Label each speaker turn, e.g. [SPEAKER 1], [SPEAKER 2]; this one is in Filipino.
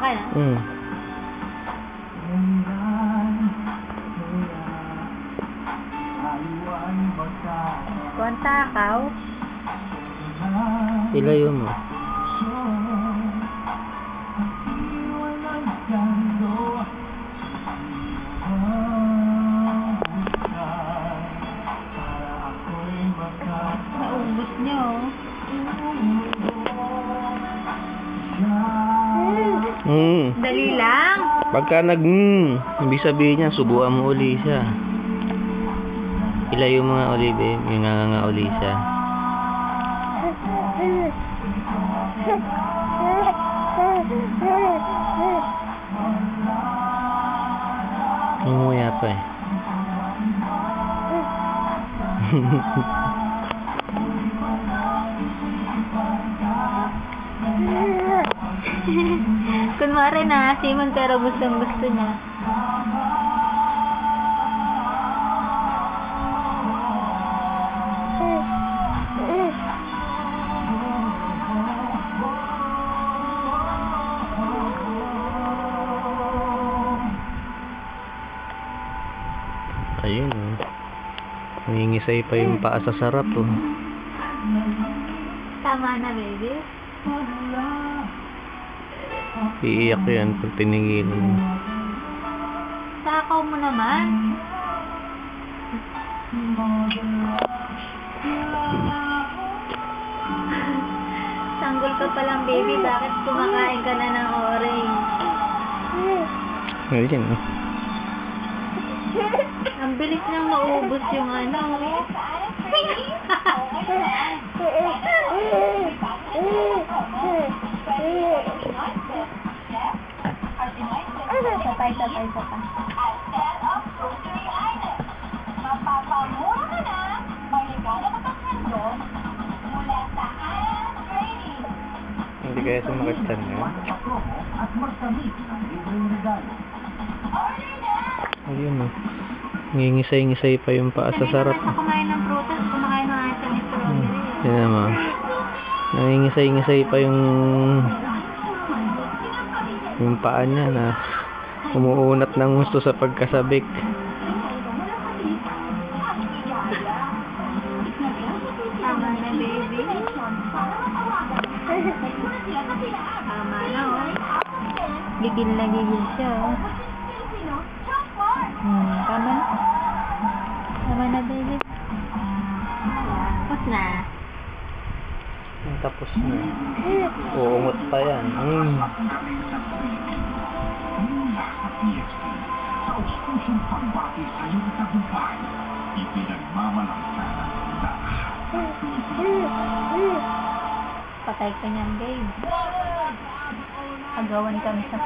[SPEAKER 1] ka na? Kuwan takaw?
[SPEAKER 2] Ilayo mo.
[SPEAKER 1] Naubos niyo. Dali lang.
[SPEAKER 2] Pagka ibig sabihin niya, subuan mo uli siya. Ilayo mo nga uli, babe. Yung nga uli siya. Umuya pa eh.
[SPEAKER 1] Kunwari na, Simon, pero gusto niya.
[SPEAKER 2] Ayun, nangingisay pa yung paa sa sarap, oh.
[SPEAKER 1] Tama na, baby.
[SPEAKER 2] Iiyak yan pag tinigil mo.
[SPEAKER 1] Takaw mo naman. Sanggol ka palang, baby. Bakit kumakain ka na ng orange?
[SPEAKER 2] Ayun, oh.
[SPEAKER 1] Ang bilis nang maubos yung ano. Sapay. Mapapamura ka na, may regalo ka pang handog mula sa Ann Trading.
[SPEAKER 2] Hindi kaya sumakit ka na. Ayun, oh. Ngingisay-ngisay pa yung paa sa sarap.
[SPEAKER 1] Hindi kumain ng prutas, kumakain ng asa ni strawberry.
[SPEAKER 2] Yan naman. Nangingisay-ngisay pa yung paa niya na umuunat ng gusto sa pagkasabik.
[SPEAKER 1] Tama na, baby. Tama na, oh. Gigil na gigil siya, oh. Tama na. Tama na, baby. Tapos na.
[SPEAKER 2] Tapos na. Uungot pa yan.
[SPEAKER 1] Patay ka niyan, babe. Agawan kami sa